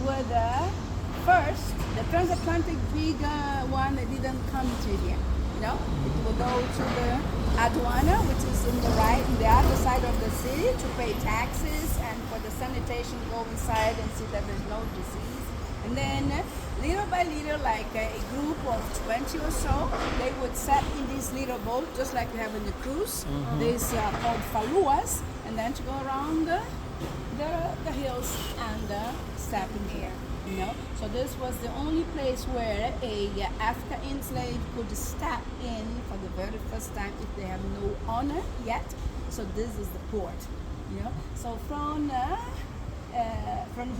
would first, the transatlantic big one that didn't come to here. You know, it will go to the aduana, which is in the right, in the other side of the city, to pay taxes and for the sanitation go inside and see that there's no disease. And then little by little, like a group of 20 or so, they would set in this little boat, just like we have in the cruise. These are called faluas, and then to go around the hills and step in here. You know, so this was the only place where a African enslaved could step in for the very first time if they have no honor yet. So this is the port. You know, so from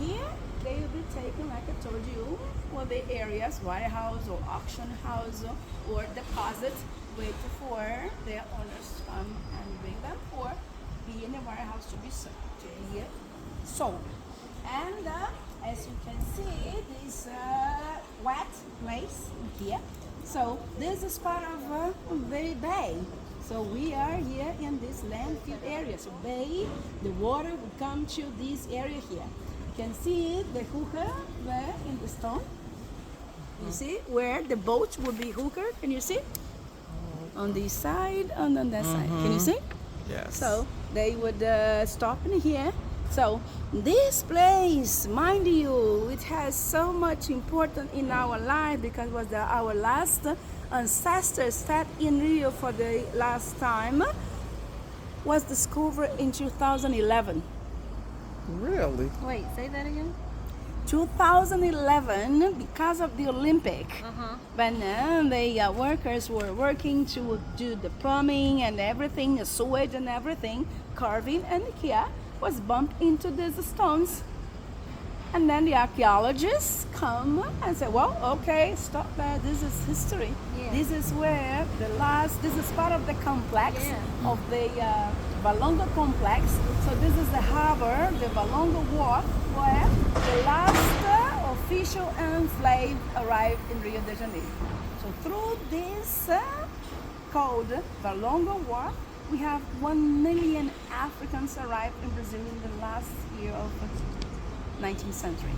here they will be taken, like I told you, for the areas, warehouse or auction house or deposit, wait for their owners to come and bring them, or be in the warehouse to be sold. And as you can see, this wet place here. So this is part of the bay. So we are here in this landfill area. So bay, the water would come to this area here. You can see the hooker there in the stone. You see where the boat would be hooker? Can you see? On this side and on that side. Can you see? Yes. So they would stop in here. So this place, mind you, it has so much importance in our life because it was our last ancestors sat in Rio for the last time, was discovered in 2011. Really? Wait, say that again? 2011, because of the Olympic, when the workers were working to do the plumbing and everything, the sewage and everything, carving, and here was bumped into these stones. And then the archaeologists come and say, well, okay, stop there, this is history. Yeah. This is where this is part of the complex of the Valongo complex. So this is the harbor, the Valongo Wharf, where the last official enslaved arrived in Rio de Janeiro. So through this code, Valongo Wharf, we have 1 million Africans arrived in Brazil in the last year of 19th century.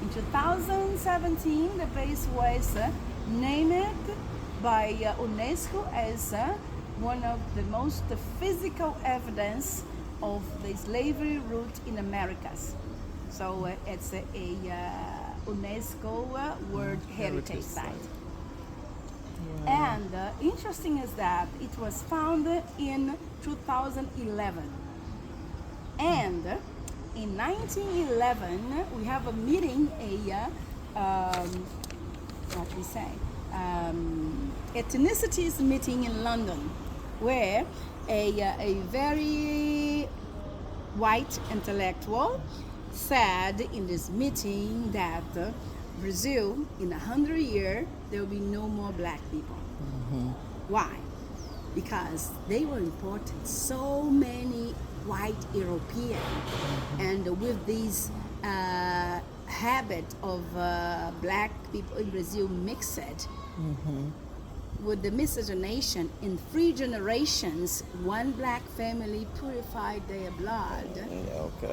In 2017, the place was named by UNESCO as one of the most physical evidence of the slavery route in Americas. So it's a UNESCO World Heritage Site. And interesting is that it was founded in 2011. And in 1911, we have a meeting, ethnicities meeting in London, where a very white intellectual said in this meeting that Brazil, in 100 years, there will be no more black people. Why? Because they were imported so many white European, and with this habit of black people in Brazil mixed with the miscegenation, in 3 generations, one black family purified their blood,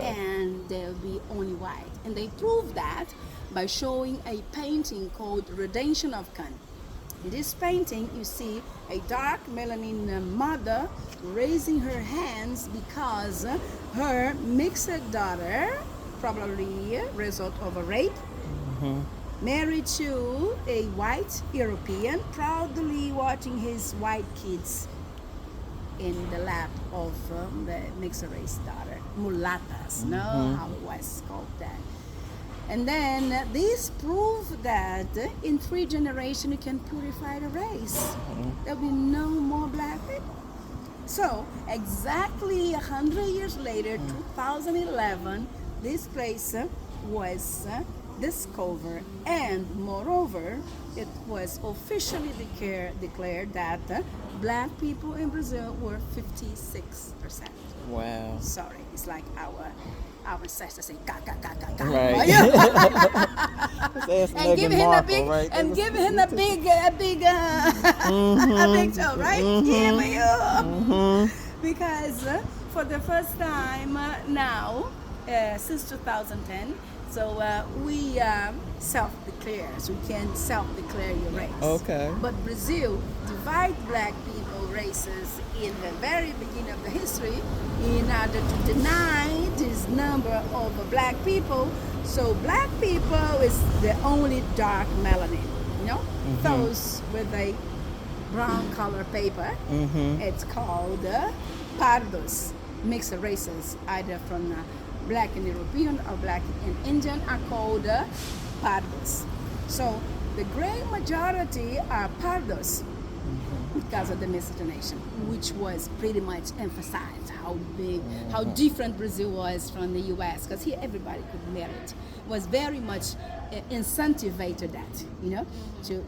and they'll be only white. And they proved that by showing a painting called Redemption of Can. In this painting, you see a dark melanin mother raising her hands because her mixed daughter, probably a result of a rape, married to a white European, proudly watching his white kids in the lap of the mixed race daughter, mulatas, how it was called that. And then this proved that in 3 generations you can purify the race. There'll be no more black people. So exactly 100 years later, 2011, this place was discovered, and moreover, it was officially declared that black people in Brazil were 56%. Wow. Sorry, it's like our ancestors say ka ka ka ka ka. Right. And give him a big, and give him a big show, right? Give you. Because for the first time now, since 2010. So we self-declare. So you can self-declare your race. Okay. But Brazil divide black people races in the very beginning of the history in order to deny this number of black people. So black people is the only dark melanin, you know? Those with a brown color paper, it's called pardos, mixed races, either from black and European or black and Indian are called pardos. So the great majority are pardos because of the miscegenation, which was pretty much emphasized how big, how different Brazil was from the U.S. Because here everybody could marry it. Was very much incentivized that, you know,